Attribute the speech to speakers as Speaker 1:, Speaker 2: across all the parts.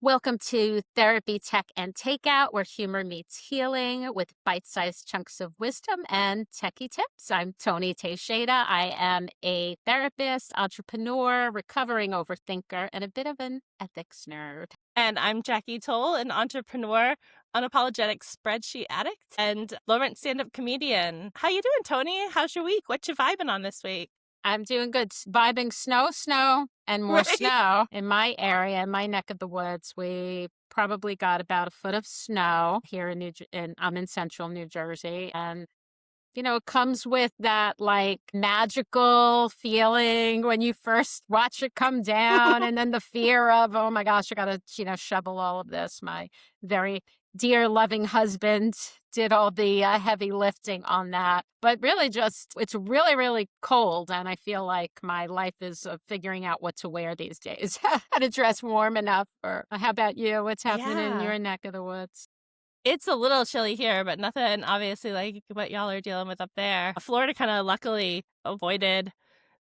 Speaker 1: Welcome to Therapy Tech and Takeout, where humor meets healing with bite-sized chunks of wisdom and techie tips. I'm Toni Teixeira. I am a therapist, entrepreneur, recovering overthinker, and a bit of an ethics nerd.
Speaker 2: And I'm Jackie Toale, an entrepreneur, unapologetic spreadsheet addict, and Lawrence stand-up comedian. How you doing, Toni? How's your week? What you vibing on this week?
Speaker 1: I'm doing good. Vibing snow, and more
Speaker 2: Right?
Speaker 1: snow in my area, in my neck of the woods. We probably got about a foot of snow here in I'm in central New Jersey, and it comes with that like magical feeling when you first watch it come down, and then the fear of, oh my gosh, I gotta, shovel all of this. My very dear, loving husband did all the heavy lifting on that. But really, it's really, really cold. And I feel like my life is figuring out what to wear these days, how to dress warm enough. Or how about you? What's happening in
Speaker 2: Yeah.
Speaker 1: your neck of the woods?
Speaker 2: It's a little chilly here, but nothing obviously like what y'all are dealing with up there. Florida kind of luckily avoided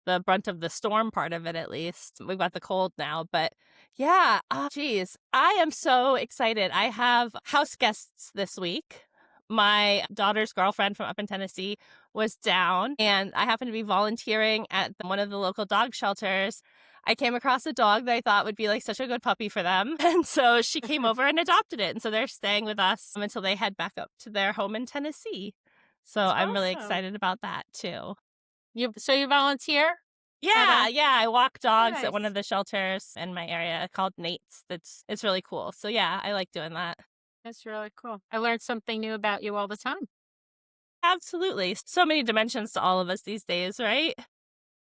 Speaker 2: the brunt of the storm part of it, at least. We've got the cold now, but yeah, geez, I am so excited. I have house guests this week. My daughter's girlfriend from up in Tennessee was down, and I happened to be volunteering at one of the local dog shelters. I came across a dog that I thought would be like such a good puppy for them. And so she came over and adopted it. And so they're staying with us until they head back up to their home in Tennessee. So
Speaker 1: That's
Speaker 2: I'm really
Speaker 1: awesome.
Speaker 2: excited about that too.
Speaker 1: You volunteer at
Speaker 2: Yeah,
Speaker 1: a
Speaker 2: yeah, I walk dogs at one
Speaker 1: nice.
Speaker 2: of the shelters in my area called Nate's. It's really cool. So yeah, I like doing that.
Speaker 1: That's really cool. I learn something new about you all the time.
Speaker 2: Absolutely. So many dimensions to all of us these days, right?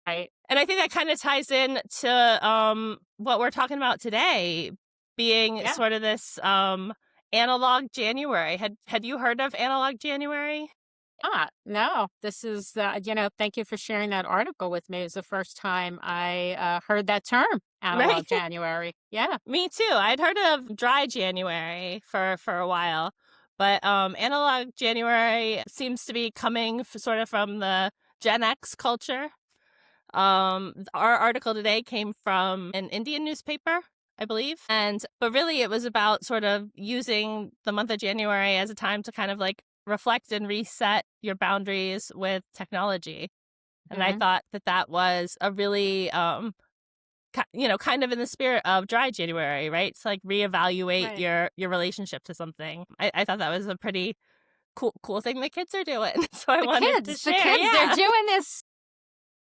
Speaker 1: Right.
Speaker 2: And I think that kind of ties in to what we're talking about today, being
Speaker 1: Yeah.
Speaker 2: sort of this analog January. Had you heard of analog January?
Speaker 1: No, this is, thank you for sharing that article with me. It's the first time I heard that term,
Speaker 2: Right?
Speaker 1: analog January. Yeah.
Speaker 2: Me too. I'd heard of dry January for a while, but analog January seems to be coming sort of from the Gen X culture. Our article today came from an Indian newspaper, I believe, but really it was about sort of using the month of January as a time to kind of like reflect and reset your boundaries with technology. And I
Speaker 1: Hmm.
Speaker 2: thought that was a really kind of in the spirit of dry January, right? To like reevaluate
Speaker 1: Right.
Speaker 2: your relationship to something. I thought that was a pretty cool thing the kids are doing. So I wanted to
Speaker 1: The
Speaker 2: share.
Speaker 1: kids, they're
Speaker 2: Yeah.
Speaker 1: doing this.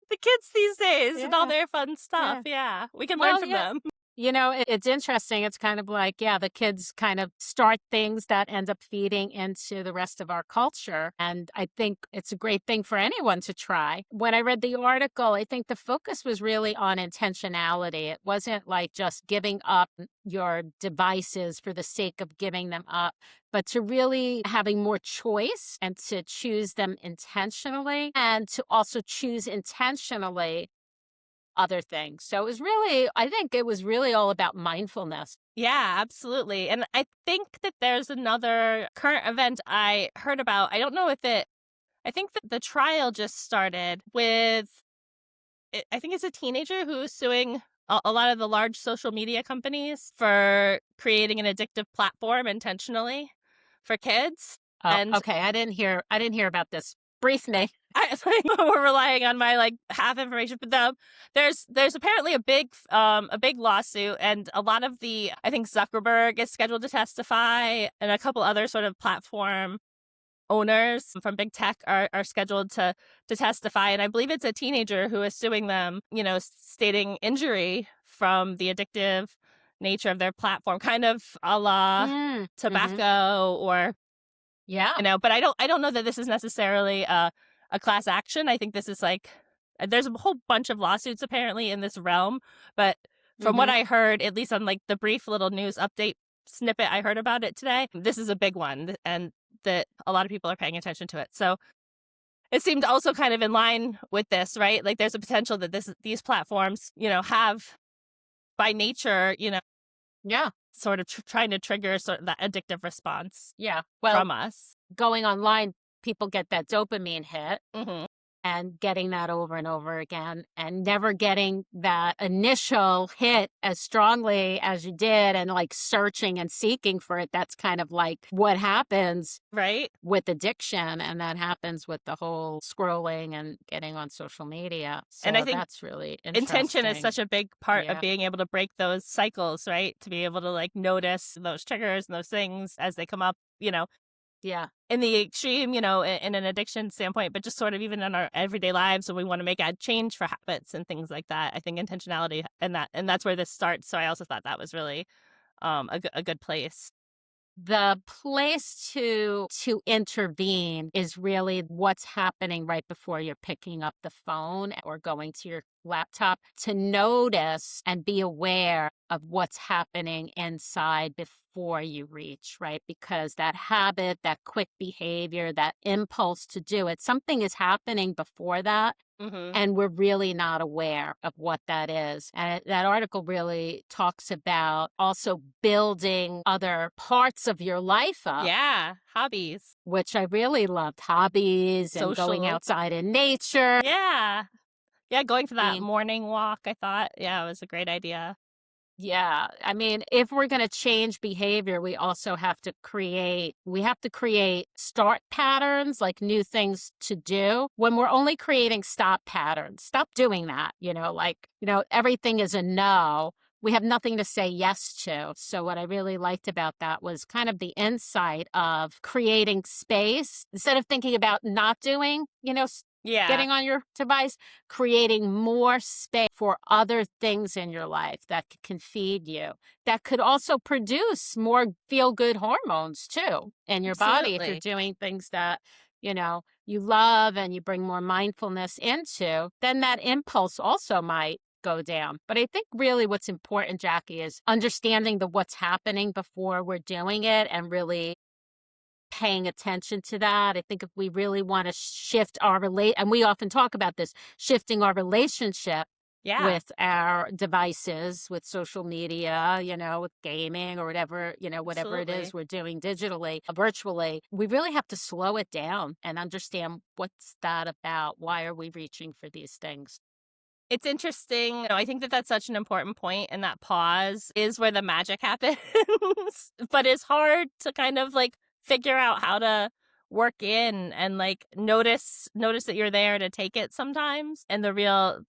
Speaker 2: The kids these days and all
Speaker 1: Yeah.
Speaker 2: their fun stuff.
Speaker 1: Yeah.
Speaker 2: Yeah. We can learn
Speaker 1: Well,
Speaker 2: from
Speaker 1: yeah.
Speaker 2: them.
Speaker 1: It's interesting. It's kind of like, yeah, the kids kind of start things that end up feeding into the rest of our culture. And I think it's a great thing for anyone to try. When I read the article, I think the focus was really on intentionality. It wasn't like just giving up your devices for the sake of giving them up, but to really having more choice and to choose them intentionally and to also choose intentionally other things. So I think it was really all about mindfulness.
Speaker 2: Yeah, absolutely. And I think that there's another current event I heard about. I don't know if I think that the trial just started with, I think it's a teenager who's suing a lot of the large social media companies for creating an addictive platform intentionally for kids.
Speaker 1: Oh,
Speaker 2: And
Speaker 1: okay. I didn't hear about this. Brief me.
Speaker 2: I like we're relying on my like half information, but there's apparently a big lawsuit, and a lot of I think Zuckerberg is scheduled to testify, and a couple other sort of platform owners from big tech are scheduled to testify, and I believe it's a teenager who is suing them, stating injury from the addictive nature of their platform, kind of a la
Speaker 1: Mm-hmm.
Speaker 2: tobacco or
Speaker 1: Yeah.
Speaker 2: but I don't know that this is necessarily a class action. I think this is like there's a whole bunch of lawsuits apparently in this realm, but from what
Speaker 1: Mm-hmm.
Speaker 2: I heard, at least on like the brief little news update snippet I heard about it today, this is a big one and that a lot of people are paying attention to it. So it seemed also kind of in line with this, right? Like there's a potential that these platforms, have by nature,
Speaker 1: Yeah.
Speaker 2: sort of trying to trigger sort of that addictive response
Speaker 1: Yeah. Well,
Speaker 2: from us.
Speaker 1: going online, people get that dopamine hit.
Speaker 2: Hmm.
Speaker 1: and getting that over and over again and never getting that initial hit as strongly as you did and like searching and seeking for it. That's kind of like what happens
Speaker 2: Right?
Speaker 1: with addiction, and that happens with the whole scrolling and getting on social media.
Speaker 2: And I
Speaker 1: So
Speaker 2: think
Speaker 1: that's really
Speaker 2: intention is
Speaker 1: interesting.
Speaker 2: such a big part of
Speaker 1: Yeah.
Speaker 2: being able to break those cycles, right? To be able to like notice those triggers and those things as they come up,
Speaker 1: Yeah.
Speaker 2: in the extreme, in an addiction standpoint, but just sort of even in our everyday lives when we want to make a change for habits and things like that. I think intentionality and that's where this starts. So I also thought that was really a good place.
Speaker 1: The place to intervene is really what's happening right before you're picking up the phone or going to your laptop, to notice and be aware of what's happening inside before you reach, right? Because that habit, that quick behavior, that impulse to do it, something is happening before that,
Speaker 2: Mhm.
Speaker 1: and we're really not aware of what that is. And that article really talks about also building other parts of your life up,
Speaker 2: Yeah, hobbies,
Speaker 1: which I really loved, hobbies and going
Speaker 2: social.
Speaker 1: outside in nature,
Speaker 2: Yeah. Yeah, going for that
Speaker 1: being.
Speaker 2: morning walk, I thought, yeah, it was a great idea.
Speaker 1: Yeah, I mean, if we're gonna change behavior, we have to create start patterns, like new things to do. When we're only creating stop patterns, stop doing that, everything is a no. We have nothing to say yes to. So what I really liked about that was kind of the insight of creating space instead of thinking about not doing,
Speaker 2: Yeah,
Speaker 1: getting on your device, creating more space for other things in your life that can feed you, that could also produce more feel good hormones too in your body if you're
Speaker 2: absolutely.
Speaker 1: doing things that, you love and you bring more mindfulness into, then that impulse also might go down. But I think really what's important, Jackie, is understanding the what's happening before we're doing it and really paying attention to that. I think if we really want to shift and we often talk about this, shifting our relationship
Speaker 2: Yeah,
Speaker 1: with our devices, with social media, with gaming or whatever, whatever it is
Speaker 2: absolutely.
Speaker 1: we're doing digitally, virtually, we really have to slow it down and understand what's that about? Why are we reaching for these things?
Speaker 2: It's interesting. I think that that's such an important point, and that pause is where the magic happens. But it's hard to kind of like figure out how to work in and like notice that you're there to take it sometimes, and the real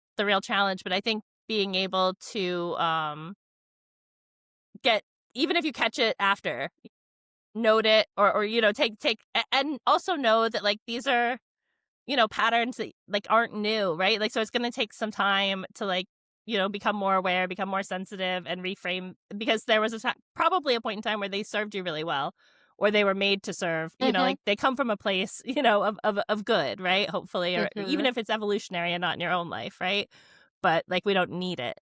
Speaker 2: challenge. But I think being able to get, even if you catch it after, note it, or and also know that like these are patterns that like aren't new, right? Like, so it's going to take some time to like, become more aware, become more sensitive and reframe, because there was probably a point in time where they served you really well, or they were made to serve,
Speaker 1: Hmm.
Speaker 2: like they come from a place, of good, right? Hopefully, or even
Speaker 1: Hmm.
Speaker 2: if it's evolutionary and not in your own life, right? But like we don't need it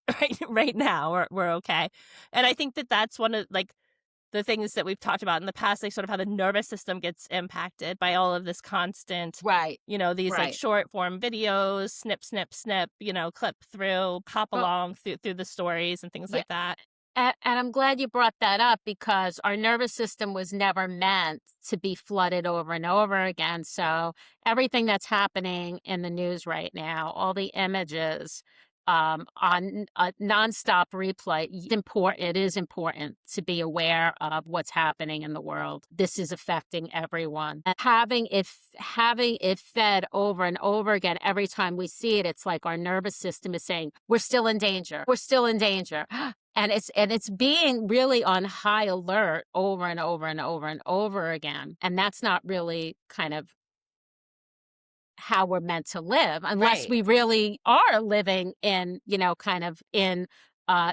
Speaker 2: right now. We're okay. And I think that that's one of like the things that we've talked about in the past, like sort of how the nervous system gets impacted by all of this constant,
Speaker 1: Right.
Speaker 2: these like
Speaker 1: Right.
Speaker 2: short form videos, snip, snip, snip, clip through, pop
Speaker 1: Well,
Speaker 2: along through the stories and things
Speaker 1: yeah.
Speaker 2: like that.
Speaker 1: And I'm glad you brought that up because our nervous system was never meant to be flooded over and over again. So everything that's happening in the news right now, all the images on a nonstop replay, it is important to be aware of what's happening in the world. This is affecting everyone. And having it fed over and over again every time we see it, it's like our nervous system is saying, we're still in danger. We're still in danger. And it's being really on high alert over and over and over and over again. And that's not really kind of how we're meant to live unless
Speaker 2: Right.
Speaker 1: we really are living in, kind of in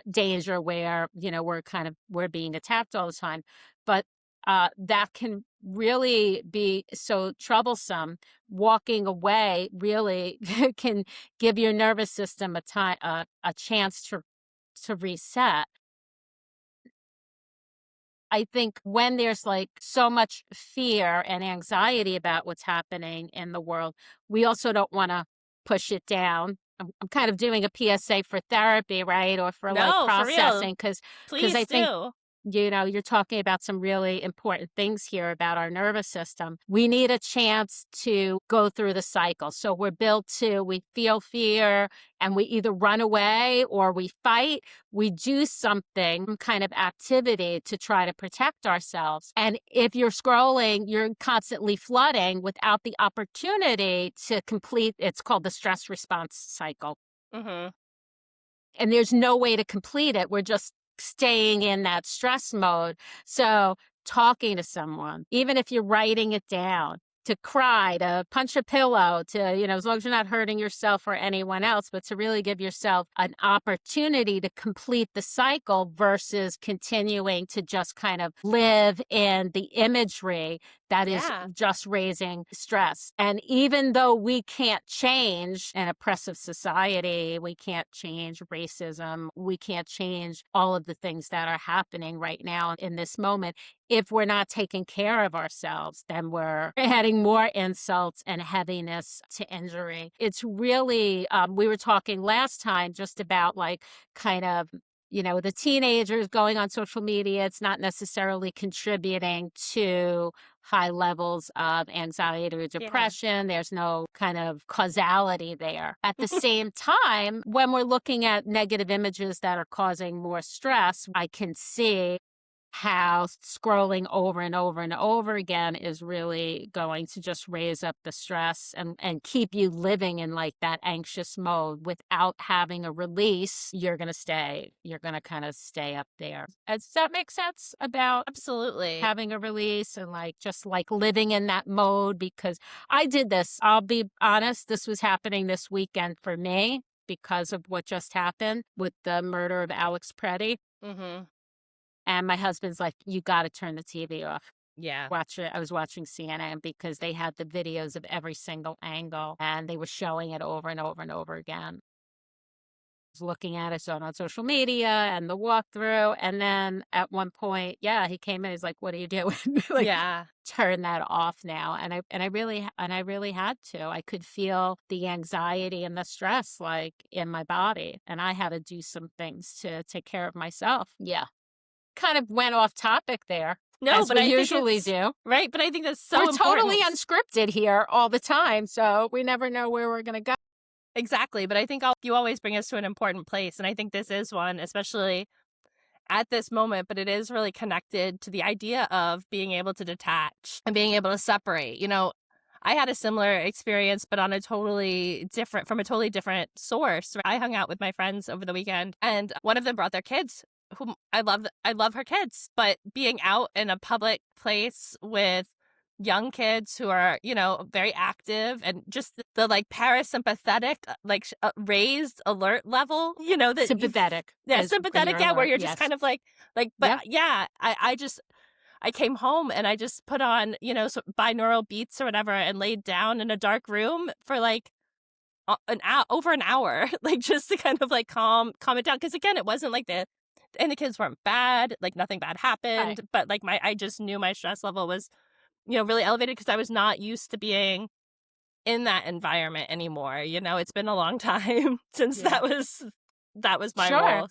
Speaker 1: danger where, we're being attacked all the time. But that can really be so troublesome. Walking away really can give your nervous system a chance to reset. I think when there's like so much fear and anxiety about what's happening in the world, we also don't want to push it down. I'm kind of doing a PSA for therapy, right? Or for like
Speaker 2: No, for real.
Speaker 1: processing because I
Speaker 2: Please
Speaker 1: think
Speaker 2: do.
Speaker 1: You're talking about some really important things here about our nervous system. We need a chance to go through the cycle. So we feel fear and we either run away or we fight. We do something, kind of activity to try to protect ourselves. And if you're scrolling, you're constantly flooding without the opportunity to complete, it's called the stress response cycle.
Speaker 2: Mhm.
Speaker 1: And there's no way to complete it. We're just staying in that stress mode. So talking to someone, even if you're writing it down, to cry, to punch a pillow, as long as you're not hurting yourself or anyone else, but to really give yourself an opportunity to complete the cycle versus continuing to just kind of live in the imagery that is
Speaker 2: Yeah.
Speaker 1: just raising stress. And even though we can't change an oppressive society, we can't change racism, we can't change all of the things that are happening right now in this moment, if we're not taking care of ourselves, then we're adding more insults and heaviness to injury. It's really, we were talking last time just about like kind of, the teenagers going on social media. It's not necessarily contributing to high levels of anxiety or
Speaker 2: Yeah.
Speaker 1: depression. There's no kind of causality there. At the same time, when we're looking at negative images that are causing more stress, I can see how scrolling over and over and over again is really going to just raise up the stress and keep you living in like that anxious mode without having a release. You're going to kind of stay up there. Does that make sense about
Speaker 2: Absolutely.
Speaker 1: having a release and like just like living in that mode? Because I did this. I'll be honest, this was happening this weekend for me because of what just happened with the murder of Alex Preddy.
Speaker 2: Mhm.
Speaker 1: And my husband's like, you got to turn the TV off.
Speaker 2: Yeah.
Speaker 1: Watch it. I was watching CNN because they had the videos of every single angle and they were showing it over and over and over again. I was looking at it on social media and the walkthrough. And then at one point, yeah, he came in. He's like, what are you doing? Like,
Speaker 2: Yeah.
Speaker 1: turn that off now. And I really had to. I could feel the anxiety and the stress like in my body. And I had to do some things to take care of myself. Yeah. Kind of went off topic there,
Speaker 2: No,
Speaker 1: as
Speaker 2: but
Speaker 1: we
Speaker 2: I think
Speaker 1: usually
Speaker 2: it's
Speaker 1: do.
Speaker 2: right, but I think that's
Speaker 1: We're
Speaker 2: so
Speaker 1: totally
Speaker 2: important.
Speaker 1: unscripted here all the time, so we never know where we're gonna go.
Speaker 2: Exactly, but I think you always bring us to an important place, and I think this is one, especially at this moment, but it is really connected to the idea of being able to detach and being able to separate. I had a similar experience, but from a totally different source. I hung out with my friends over the weekend, and one of them brought their kids, whom I love her kids, but being out in a public place with young kids who are, very active and just the like parasympathetic, raised alert level, that
Speaker 1: Sympathetic
Speaker 2: yeah,
Speaker 1: is when
Speaker 2: sympathetic,
Speaker 1: you're
Speaker 2: yeah, where
Speaker 1: alert,
Speaker 2: you're just
Speaker 1: yes.
Speaker 2: kind of but
Speaker 1: Yep,
Speaker 2: yeah, I came home and I just put on, binaural beats or whatever and laid down in a dark room for like over an hour, like just to kind of like calm it down. Cause again, it wasn't like and the kids weren't bad, like nothing bad
Speaker 1: right.
Speaker 2: happened, but like I just knew my stress level was, really elevated because I was not used to being in that environment anymore. It's been a long time since
Speaker 1: Yeah.
Speaker 2: that was my
Speaker 1: Sure.
Speaker 2: role.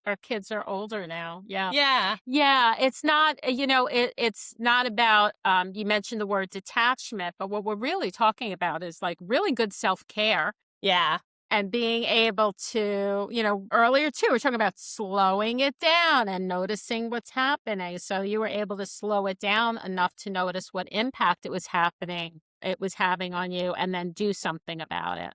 Speaker 1: Our kids are older now, yeah.
Speaker 2: Yeah.
Speaker 1: Yeah, it's not, it's not about, you mentioned the word detachment, but what we're really talking about is, like, really good self-care.
Speaker 2: Yeah.
Speaker 1: And being able to, earlier too, we're talking about slowing it down and noticing what's happening. So you were able to slow it down enough to notice what impact it was having on you, and then do something about it.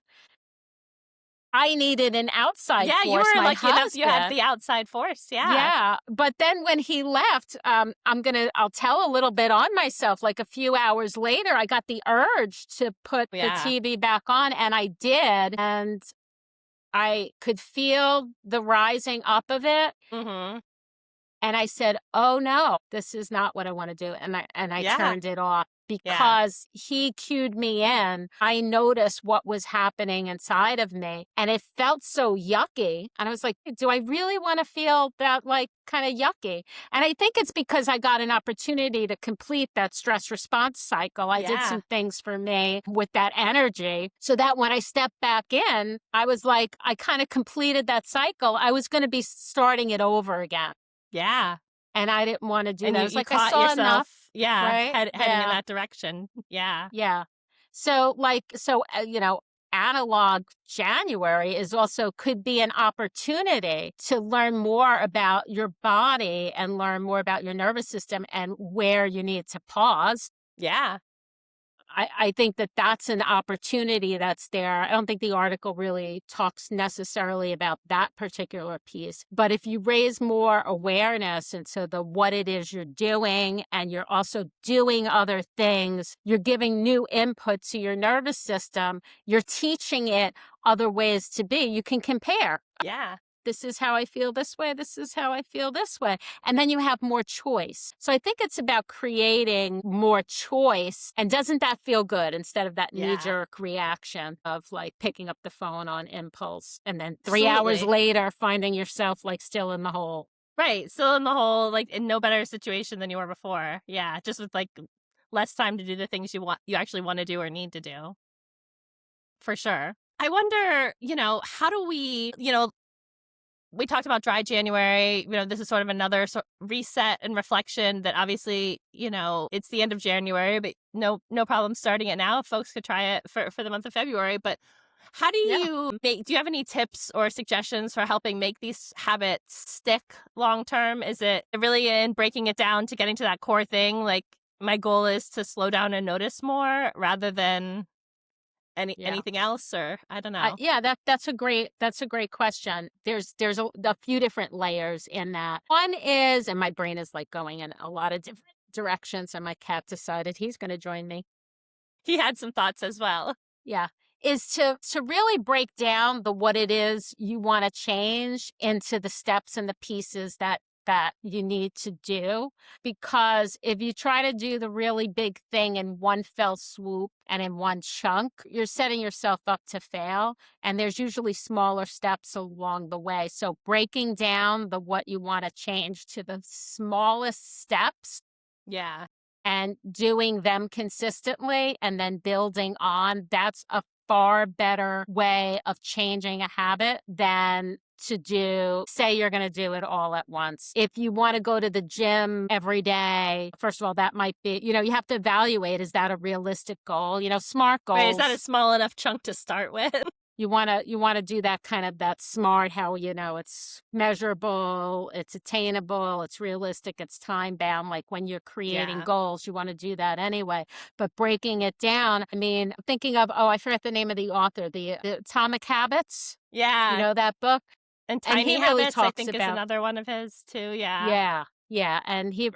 Speaker 1: I needed an outside
Speaker 2: Yeah, you
Speaker 1: force,
Speaker 2: were
Speaker 1: my
Speaker 2: lucky enough you had
Speaker 1: husband.
Speaker 2: the outside force, yeah.
Speaker 1: Yeah, but then when he left, I'll tell a little bit on myself. Like a few hours later, I got the urge to put the
Speaker 2: Yeah.
Speaker 1: TV back on, and I did. And I could feel the rising up of it,
Speaker 2: Mhm.
Speaker 1: and I said, "Oh, no, this is not what I wanna do," and I
Speaker 2: Yeah.
Speaker 1: turned it off
Speaker 2: Yeah.
Speaker 1: because he cued me in. I noticed what was happening inside of me, and it felt so yucky, and I was like, "Do I really wanna feel that, like, kinda yucky?" And I think it's because I got an opportunity to complete that stress response cycle. I did
Speaker 2: Yeah.
Speaker 1: some things for me with that energy so that when I stepped back in, I was like, I kinda completed that cycle. I was gonna be starting it over again.
Speaker 2: Yeah.
Speaker 1: and I didn't want to do
Speaker 2: And
Speaker 1: that.
Speaker 2: you
Speaker 1: It's
Speaker 2: you
Speaker 1: like I
Speaker 2: caught
Speaker 1: saw enough,
Speaker 2: yourself, yeah,
Speaker 1: right?
Speaker 2: heading in
Speaker 1: Yeah.
Speaker 2: that direction. Yeah.
Speaker 1: Yeah. So, analog January is also could be an opportunity to learn more about your body and learn more about your nervous system and where you need to pause.
Speaker 2: Yeah.
Speaker 1: I think that that's an opportunity that's there. I don't think the article really talks necessarily about that particular piece. But if you raise more awareness into the what it is you're doing, and you're also doing other things, you're giving new input to your nervous system, you're teaching it other ways to be. You can compare.
Speaker 2: Yeah.
Speaker 1: This is how I feel this way. This is how I feel this way. And then you have more choice. So I think it's about creating more choice. And doesn't that feel good instead of that knee
Speaker 2: Yeah.
Speaker 1: jerk reaction of like picking up the phone on impulse and then 3 hours
Speaker 2: Absolutely.
Speaker 1: later finding yourself like still in the hole?
Speaker 2: Right, still in the hole, like, in no better situation than you were before. Yeah, just with, like, less time to do the things you actually wanna do or need to do, for sure. I wonder, how do we talked about dry January, this is sort of another reset and reflection that obviously, it's the end of January, but no problem starting it now. Folks could try it for the month of February, but how
Speaker 1: Yeah.
Speaker 2: do you have any tips or suggestions for helping make these habits stick long term? Is it really in breaking it down to getting to that core thing? Like, my goal is to slow down and notice more rather than
Speaker 1: Yeah.
Speaker 2: anything else, or I don't know.
Speaker 1: Yeah, that's a great question. There's a few different layers in that. One is, and my brain is like going in a lot of different directions, and my cat decided he's going to join me.
Speaker 2: He had some thoughts as well.
Speaker 1: Yeah, is to really break down the what it is you want to change into the steps and the pieces that you need to do. Because if you try to do the really big thing in one fell swoop and in one chunk, you're setting yourself up to fail. And there's usually smaller steps along the way. So breaking down the what you want to change to the smallest steps
Speaker 2: Yeah.
Speaker 1: and doing them consistently and then building on, that's a far better way of changing a habit than to say you're going to do it all at once. If you want to go to the gym every day, first of all, that might be, you have to evaluate, is that a realistic goal? Smart
Speaker 2: Right, is that a
Speaker 1: goals.
Speaker 2: small enough chunk to start with?
Speaker 1: You want to do that kind of that smart, how it's measurable, it's attainable, it's realistic, it's time bound. Like when you're creating
Speaker 2: Yeah.
Speaker 1: goals, you want to do that anyway. But breaking it down, I mean, thinking of, oh, I forgot the name of the author, the Atomic Habits. You
Speaker 2: Yeah,
Speaker 1: know that book?
Speaker 2: and
Speaker 1: And he
Speaker 2: Tiny
Speaker 1: really
Speaker 2: Habits, I
Speaker 1: talks
Speaker 2: think, is
Speaker 1: about,
Speaker 2: another one of his too, yeah.
Speaker 1: yeah, yeah, and he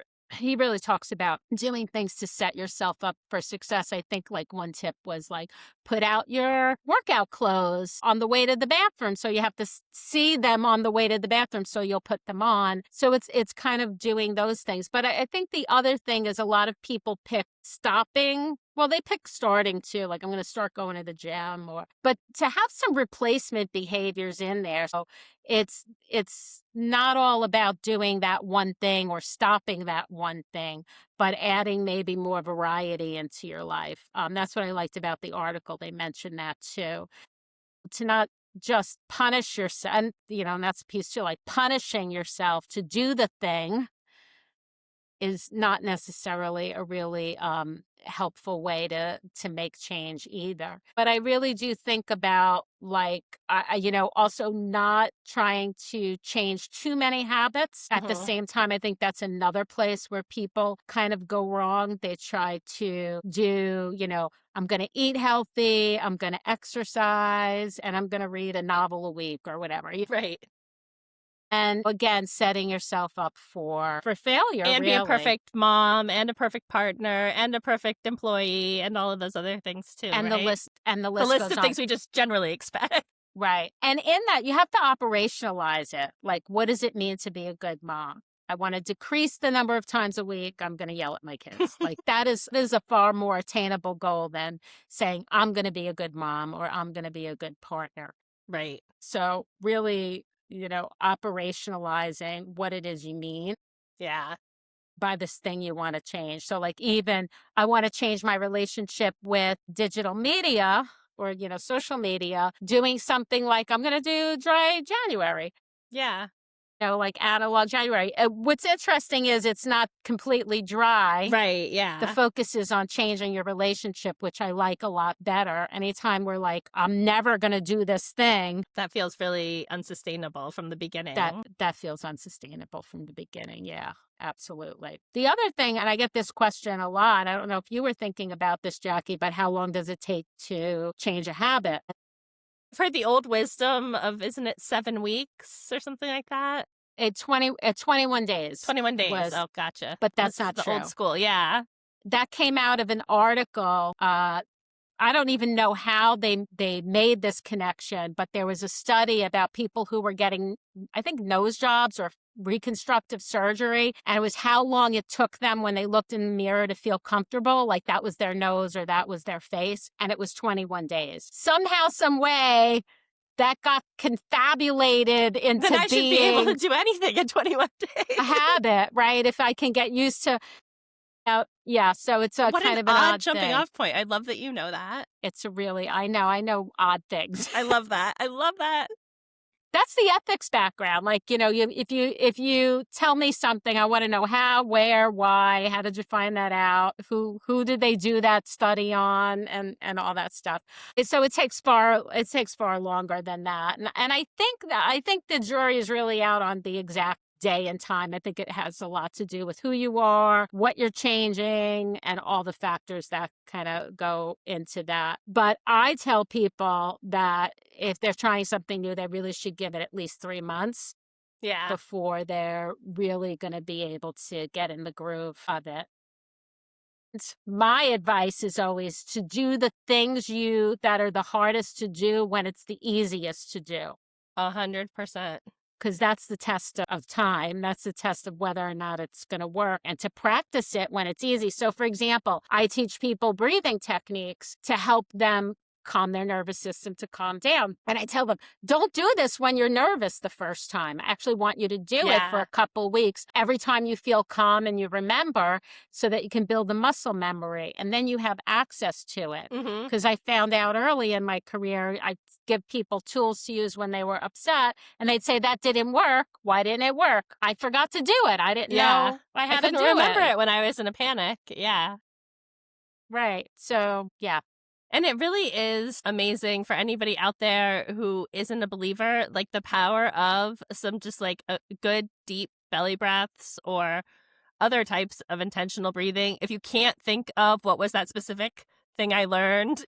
Speaker 1: really talks about doing things to set yourself up for success. I think like one tip was like put out your workout clothes on the way to the bathroom, so you have to see them on the way to the bathroom, so you'll put them on. So it's kind of doing those things. But I think the other thing is a lot of people pick stopping. Well, they pick starting too, like I'm going to start going to the gym, but to have some replacement behaviors in there. So it's not all about doing that one thing or stopping that one thing, but adding maybe more variety into your life. That's what I liked about the article. They mentioned that too. To not just punish yourself, and that's a piece too, like punishing yourself to do the thing is not necessarily a really helpful way to make change either. But I really do think about like also not trying to change too many habits at the
Speaker 2: Mhm.
Speaker 1: same time. I think that's another place where people kind of go wrong. They try to do, I'm going to eat healthy, I'm going to exercise, and I'm going to read a novel a week or whatever.
Speaker 2: Right.
Speaker 1: And again, setting yourself up for failure,
Speaker 2: And be a
Speaker 1: really.
Speaker 2: perfect mom, and a perfect partner, and a perfect employee, and all of those other things too,
Speaker 1: And the
Speaker 2: right?
Speaker 1: list and the
Speaker 2: The
Speaker 1: list
Speaker 2: list
Speaker 1: goes
Speaker 2: of
Speaker 1: on.
Speaker 2: things we just generally expect.
Speaker 1: Right. And in that, you have to operationalize it. Like, what does it mean to be a good mom? I want to decrease the number of times a week I'm going to yell at my kids. Like that is a far more attainable goal than saying I'm going to be a good mom or I'm going to be a good partner.
Speaker 2: Right.
Speaker 1: So really, operationalizing what it is you mean
Speaker 2: Yeah.
Speaker 1: by this thing you want to change. So like even I want to change my relationship with digital media or social media, doing something like I'm going to do dry January.
Speaker 2: Yeah.
Speaker 1: like Analog January. What's interesting is it's not completely dry.
Speaker 2: Right,
Speaker 1: The
Speaker 2: yeah.
Speaker 1: focus is on changing your relationship, which I like a lot better. Anytime we're like, I'm never going to do this thing,
Speaker 2: That feels really unsustainable from the
Speaker 1: that
Speaker 2: beginning.
Speaker 1: that feels unsustainable from the beginning. Yeah, absolutely. The other thing, and I get this question a lot, I don't know if you were thinking about this, Jackie, but how long does it take to change a habit?
Speaker 2: I've heard the old wisdom of, isn't it 7 weeks or something like that?
Speaker 1: 21 days
Speaker 2: 21 days.
Speaker 1: was,
Speaker 2: Oh, gotcha.
Speaker 1: but that's
Speaker 2: That's
Speaker 1: not
Speaker 2: the old
Speaker 1: true.
Speaker 2: school, yeah.
Speaker 1: That came out of an article. I don't even know how they made this connection, but there was a study about people who were getting, I think, nose jobs or reconstructive surgery, and it was how long it took them when they looked in the mirror to feel comfortable, like that was their nose or that was their face, and it was 21 days. Somehow, some way, that got confabulated
Speaker 2: Then
Speaker 1: into
Speaker 2: I should be able to
Speaker 1: being
Speaker 2: do anything in 21
Speaker 1: a
Speaker 2: days.
Speaker 1: habit, right? If I can get used to, yeah. So it's a
Speaker 2: What an
Speaker 1: kind of an
Speaker 2: odd
Speaker 1: odd
Speaker 2: jumping
Speaker 1: thing.
Speaker 2: off point. I love that you know that.
Speaker 1: It's a really, I know odd things.
Speaker 2: I love that. I love that.
Speaker 1: That's the ethics background. Like, if you tell me something, I want to know how, where, why, how did you find that out? Who did they do that study on, and all that stuff. So it takes far longer than that. And I think the jury is really out on the exact day and time. I think it has a lot to do with who you are, what you're changing, and all the factors that kind of go into that. But I tell people that if they're trying something new, they really should give it at least 3 months
Speaker 2: Yeah.
Speaker 1: before they're really going to be able to get in the groove of it. My advice is always to do the things that are the hardest to do when it's the easiest to do.
Speaker 2: 100%.
Speaker 1: Because that's the test of time. That's the test of whether or not it's going to work, and to practice it when it's easy. So, for example, I teach people breathing techniques to help them calm their nervous system, to calm down. And I tell them, don't do this when you're nervous the first time. I actually want you to do it for
Speaker 2: Yeah.
Speaker 1: a couple weeks every time you feel calm and you remember, so that you can build the muscle memory and then you have access to it.
Speaker 2: Mhm.
Speaker 1: Because I found out early in my career, I give people tools to use when they were upset, and they'd say, that didn't work. Why didn't it work? I forgot to do it. I didn't
Speaker 2: Yeah.
Speaker 1: know I
Speaker 2: I
Speaker 1: had to
Speaker 2: couldn't
Speaker 1: do
Speaker 2: remember
Speaker 1: it.
Speaker 2: it when I was in a panic. Yeah.
Speaker 1: Right. So, yeah.
Speaker 2: And it really is amazing for anybody out there who isn't a believer, like the power of some just like a good deep belly breaths or other types of intentional breathing. If you can't think of what was that specific thing I learned,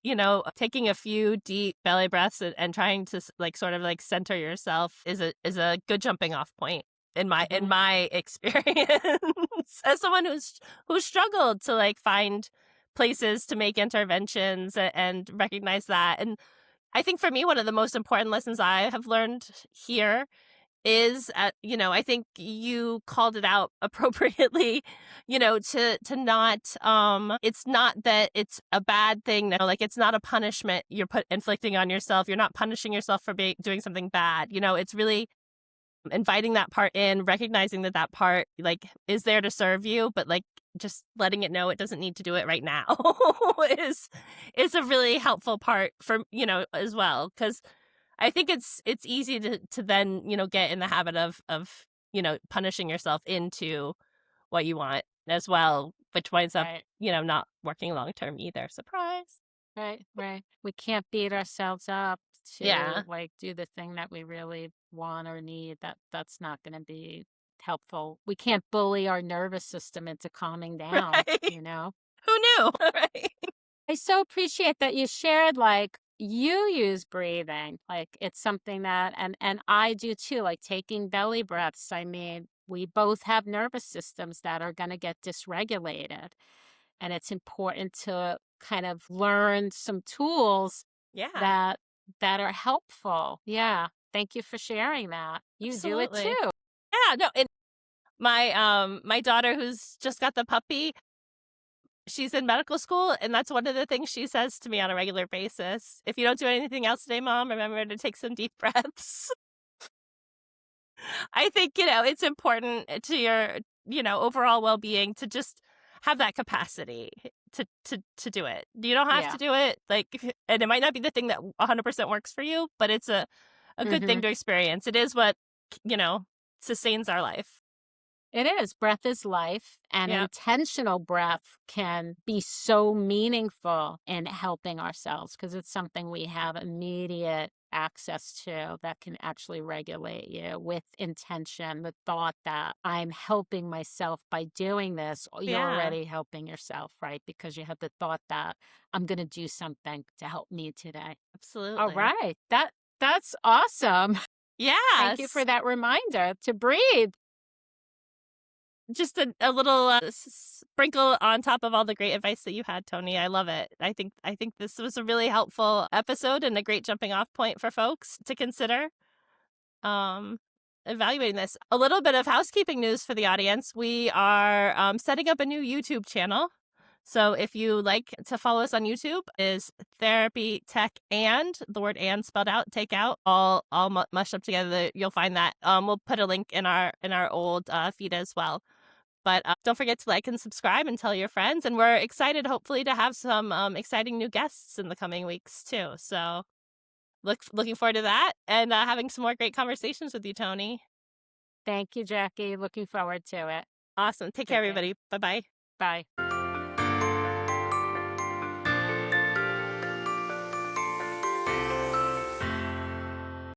Speaker 2: taking a few deep belly breaths and trying to like sort of like center yourself is a good jumping off point in
Speaker 1: Mhm.
Speaker 2: my experience as someone who's struggled to like find places to make interventions and recognize that. And I think for me, one of the most important lessons I have learned here is, I think you called it out appropriately, to not, it's not that it's a bad thing. No, like it's not a punishment you're inflicting on yourself. You're not punishing yourself for doing something bad. It's really inviting that part in, recognizing that part like is there to serve you, but like just letting it know it doesn't need to do it right now is a really helpful part for as well, because I think it's easy to then get in the habit of punishing yourself into what you want as well, which winds up
Speaker 1: Right.
Speaker 2: not working long term either. Surprise.
Speaker 1: Right. Right. We can't beat ourselves up to
Speaker 2: Yeah.
Speaker 1: like do the thing that we really want or need. That's not going to be helpful. We can't bully our nervous system into calming down,
Speaker 2: Right.
Speaker 1: you know?
Speaker 2: Who knew? Right.
Speaker 1: I so appreciate that you shared, like, you use breathing. Like, it's something that, and I do too, like taking belly breaths. I mean, we both have nervous systems that are going to get dysregulated. And it's important to kind of learn some tools
Speaker 2: Yeah.
Speaker 1: that are helpful. Yeah. Thank you for sharing that. You do it
Speaker 2: Absolutely.
Speaker 1: too.
Speaker 2: Yeah, no, and my daughter who's just got the puppy, she's in medical school, and that's one of the things she says to me on a regular basis. If you don't do anything else today, mom, remember to take some deep breaths. I think, it's important to your, overall well-being to just have that capacity to do it. You don't have
Speaker 1: Yeah.
Speaker 2: to do it, like, and it might not be the thing that 100% works for you, but it's a good thing
Speaker 1: Hmm.
Speaker 2: to experience. It is what, sustains our life.
Speaker 1: It is. Breath is life, and
Speaker 2: Yeah.
Speaker 1: intentional breath can be so meaningful in helping ourselves because it's something we have immediate access to that can actually regulate you with intention. The thought that I'm helping myself by doing this, you're
Speaker 2: Yeah,
Speaker 1: already helping yourself, right? Because you have the thought that I'm going to do something to help me today. All
Speaker 2: absolutely.
Speaker 1: right. That's awesome. Thank you for
Speaker 2: Yes.
Speaker 1: that reminder to breathe.
Speaker 2: Just a little sprinkle on top of all the great advice that you had, Tony. I love it. I think this was a really helpful episode and a great jumping off point for folks to consider um evaluating this. A little bit of housekeeping news for the audience. We are setting up a new YouTube channel. So if you like to follow us on YouTube, is Therapy Tech and the word "and" spelled out, takeout, all mushed up together. You'll find that. We'll put a link in our old feed as well. But don't forget to like and subscribe and tell your friends. And we're excited, hopefully, to have some exciting new guests in the coming weeks too. So looking forward to that and having some more great conversations with you, Toni.
Speaker 1: Thank you, Jackie. Looking forward to it.
Speaker 2: Awesome. Take care,
Speaker 1: Take care.
Speaker 2: everybody. Bye bye.
Speaker 1: Bye.